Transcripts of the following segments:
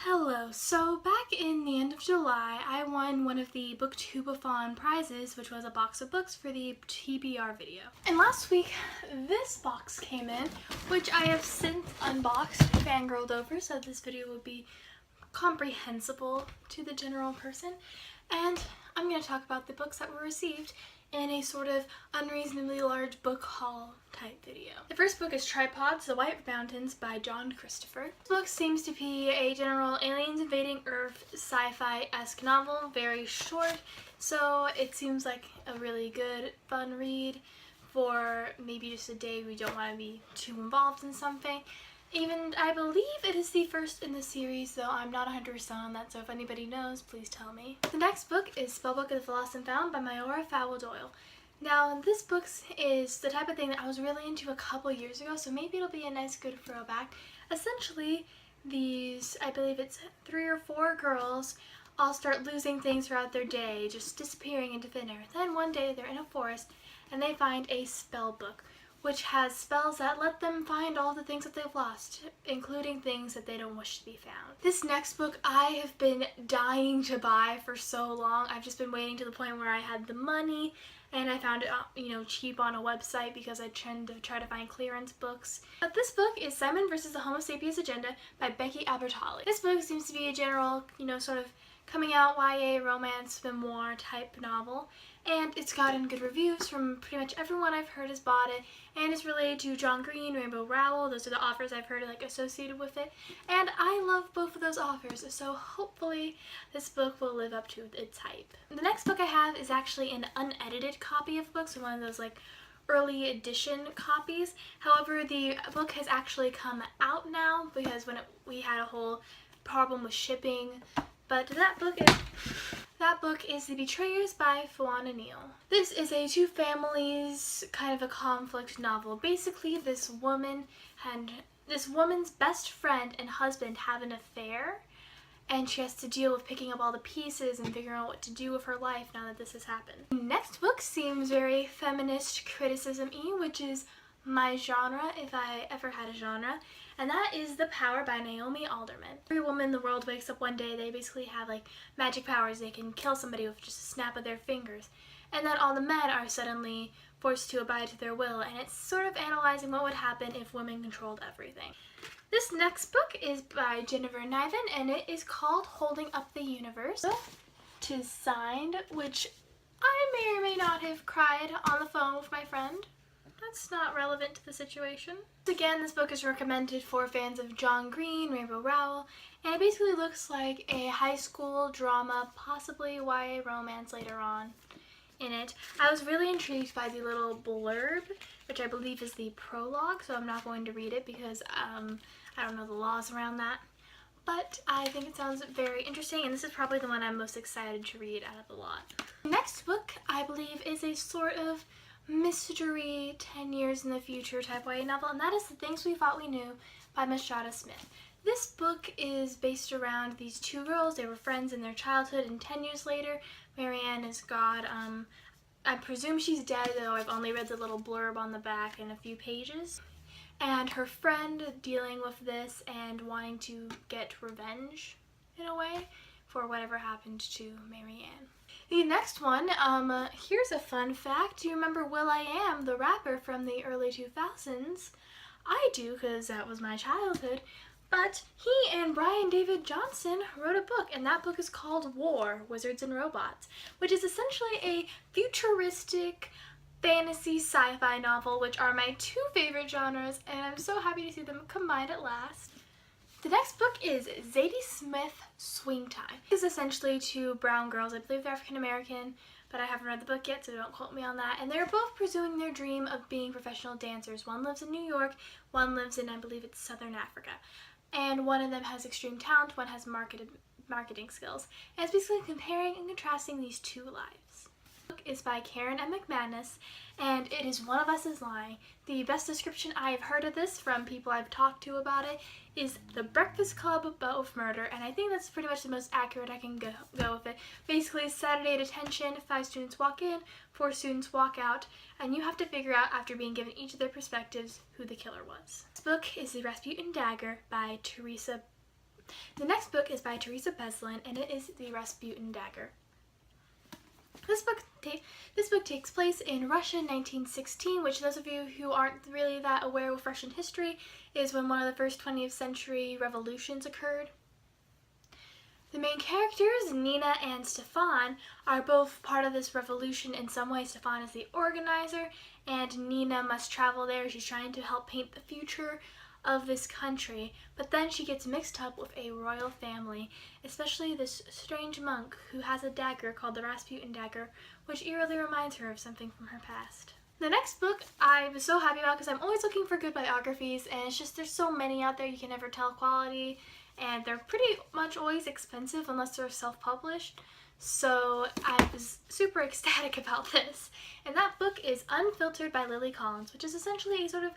Hello, so back in the end of July, I won one of the Booktube-a-thon prizes, which was a box of books for the TBR video. And last week, this box came in, which I have since unboxed, fangirled over, so this video will be comprehensible to the general person. And I'm going to talk about the books that were received in a sort of unreasonably large book haul type video. The first book is Tripods, The White Mountains by John Christopher. This book seems to be a general aliens invading Earth sci-fi-esque novel, very short, so it seems like a really good, fun read for maybe just a day we don't want to be too involved in something. Even, I believe it is the first in the series, though I'm not 100% on that, so if anybody knows, please tell me. The next book is Spellbook of the Lost and Found by Moïra Fowley-Doyle. Now, this book is the type of thing that I was really into a couple years ago, so maybe it'll be a nice good throwback. Essentially, these, I believe it's 3 or 4 girls, all start losing things throughout their day, just disappearing into thin air. Then one day they're in a forest and they find a spell book, which has spells that let them find all the things that they've lost, including things that they don't wish to be found. This next book I have been dying to buy for so long. I've just been waiting to the point where I had the money and I found it, cheap on a website because I tend to try to find clearance books. But this book is Simon vs. the Homosapiens Agenda by Becky Albertalli. This book seems to be a general, sort of coming out YA romance memoir type novel, and it's gotten good reviews from pretty much everyone I've heard has bought it, and it's related to John Green, Rainbow Rowell. Those are the authors I've heard associated with it, and I love both of those authors, so hopefully this book will live up to its hype. The next book I have is actually an unedited copy of the book, so one of those early edition copies. However, the book has actually come out now because we had a whole problem with shipping. But that book is The Betrayals by Fiona. This is a two families kind of a conflict novel. Basically, this woman's best friend and husband have an affair, and she has to deal with picking up all the pieces and figuring out what to do with her life now that this has happened. The next book seems very feminist criticism-y, which is my genre, if I ever had a genre, and that is The Power by Naomi Alderman. Every woman in the world wakes up one day, they basically have magic powers. They can kill somebody with just a snap of their fingers, and then all the men are suddenly forced to abide to their will, and it's sort of analyzing what would happen if women controlled everything. This next book is by Jennifer Nieven, and it is called Holding Up the Universe. It is signed, which I may or may not have cried on the phone with my friend. That's not relevant to the situation. Again, this book is recommended for fans of John Green, Rainbow Rowell, and it basically looks like a high school drama, possibly YA romance later on in it. I was really intrigued by the little blurb, which I believe is the prologue, so I'm not going to read it because I don't know the laws around that. But I think it sounds very interesting, and this is probably the one I'm most excited to read out of the lot. The next book, I believe, is a sort of mystery 10 years in the future type YA novel, and that is The Things We Thought We Knew by Mashuda Smith. This book is based around these two girls. They were friends in their childhood, and 10 years later, Marianne is gone. I presume she's dead, though I've only read the little blurb on the back and a few pages. And her friend dealing with this and wanting to get revenge, in a way, for whatever happened to Marianne. The next one, here's a fun fact. Do you remember Will.i.am, the rapper from the early 2000s? I do, because that was my childhood. But he and Brian David Johnson wrote a book, and that book is called War, Wizards and Robots, which is essentially a futuristic fantasy sci-fi novel, which are my two favorite genres, and I'm so happy to see them combined at last. The next book is Zadie Smith Swing Time. This is essentially two brown girls. I believe they're African American, but I haven't read the book yet, so don't quote me on that. And they're both pursuing their dream of being professional dancers. One lives in New York, one lives in, I believe it's Southern Africa. And one of them has extreme talent, one has marketing skills. And it's basically comparing and contrasting these two lives. The book is by Karen and McManus, and it is One of Us is Lying. The best description I have heard of this from people I've talked to about it is The Breakfast Club but with murder, and I think that's pretty much the most accurate I can go with it. Basically, Saturday detention, 5 students walk in, 4 students walk out, and you have to figure out, after being given each of their perspectives, who the killer was. This book is The Rasputin Dagger by Theresa. The next book is by Theresa Beslin, and it is the Rasputin Dagger. This book takes place in Russia in 1916, which those of you who aren't really that aware of Russian history is when one of the first 20th century revolutions occurred. The main characters, Nina and Stefan, are both part of this revolution in some way. Stefan is the organizer, and Nina must travel there. She's trying to help paint the future of this country, but then she gets mixed up with a royal family, especially this strange monk who has a dagger called the Rasputin Dagger, which eerily reminds her of something from her past. The next book I was so happy about because I'm always looking for good biographies, and it's just there's so many out there you can never tell quality, and they're pretty much always expensive unless they're self-published. So I was super ecstatic about this. And that book is Unfiltered by Lilly Collins, which is essentially a sort of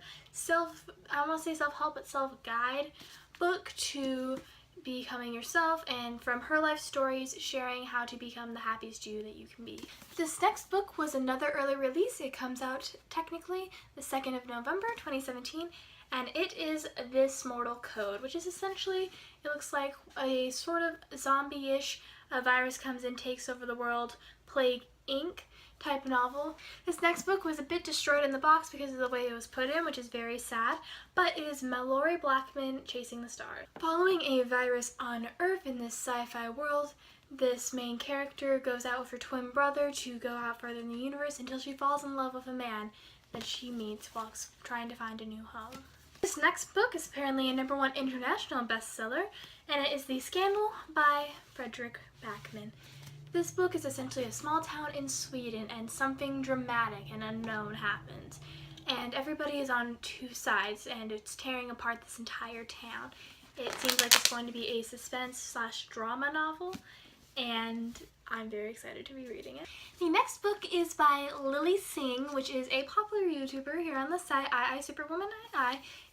I don't want to say self-help, but self-guide book to becoming yourself, and from her life stories, sharing how to become the happiest you that you can be. This next book was another early release. It comes out technically the 2nd of November 2017, and it is This Mortal Code, which is essentially, it looks like a sort of zombie-ish, a virus comes and takes over the world, Plague Inc. type novel. This next book was a bit destroyed in the box because of the way it was put in, which is very sad, but it is Malorie Blackman Chasing the Stars. Following a virus on Earth in this sci-fi world, this main character goes out with her twin brother to go out further in the universe until she falls in love with a man that she meets while trying to find a new home. This next book is apparently a #1 international bestseller, and it is The Scandal by Frederick Backman. This book is essentially a small town in Sweden, and something dramatic and unknown happens. And everybody is on two sides, and it's tearing apart this entire town. It seems like it's going to be a suspense/drama novel, and I'm very excited to be reading it. The next book is by Lilly Singh, which is a popular YouTuber here on the site, Superwoman.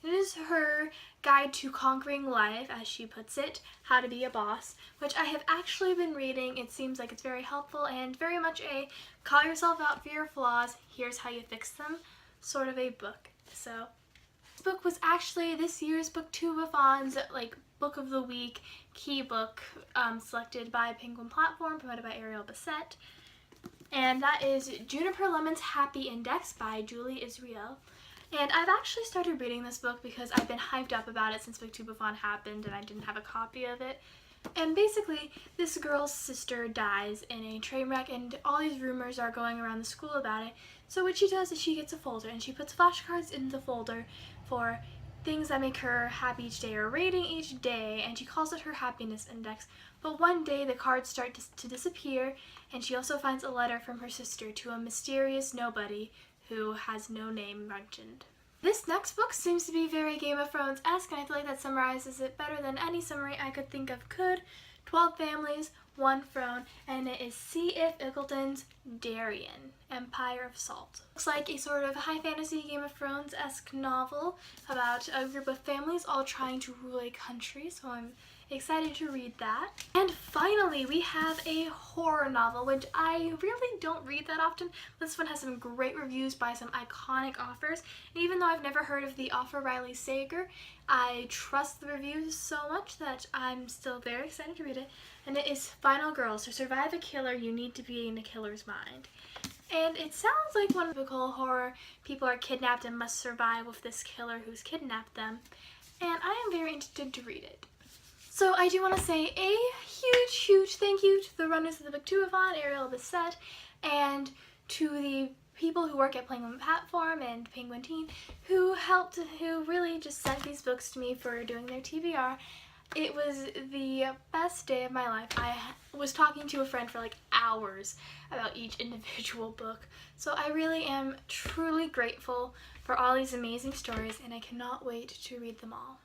It is her guide to conquering life, as she puts it, how to be a boss, which I have actually been reading. It seems like it's very helpful and very much a call yourself out for your flaws, here's how you fix them sort of a book. So this book was actually this year's Booktube-a-thon's book of the week key book, selected by Penguin Platform, promoted by Ariel Bissett, and that is Juniper Lemon's Happy Index by Julie Israel. And I've actually started reading this book because I've been hyped up about it since Booktube-a-thon happened and I didn't have a copy of it. And basically, this girl's sister dies in a train wreck, and all these rumors are going around the school about it. So what she does is she gets a folder, and she puts flashcards in the folder for things that make her happy each day, or rating each day, and she calls it her happiness index. But one day the cards start to disappear, and she also finds a letter from her sister to a mysterious nobody who has no name mentioned. This next book seems to be very Game of Thrones-esque, and I feel like that summarizes it better than any summary I could think of could. 12 families, 1 throne, and it is C.F. Eccleston's Darien, Empire of Salt. Looks like a sort of high fantasy Game of Thrones-esque novel about a group of families all trying to rule a country, so I'm excited to read that. And finally, we have a horror novel, which I really don't read that often. This one has some great reviews by some iconic authors, and even though I've never heard of the author Riley Sager, I trust the reviews so much that I'm still very excited to read it. And it is Final Girls. To survive a killer, you need to be in a killer's mind. And it sounds like one of the typical horror, people are kidnapped and must survive with this killer who's kidnapped them, and I am very interested to read it. So I do want to say a huge thank you to the runners of the Booktube-a-thon, Ariel Bissett, and to the people who work at Penguin Platform and Penguin Teen who really just sent these books to me for doing their TBR. It was the best day of my life. I was talking to a friend for hours about each individual book. So I really am truly grateful for all these amazing stories, and I cannot wait to read them all.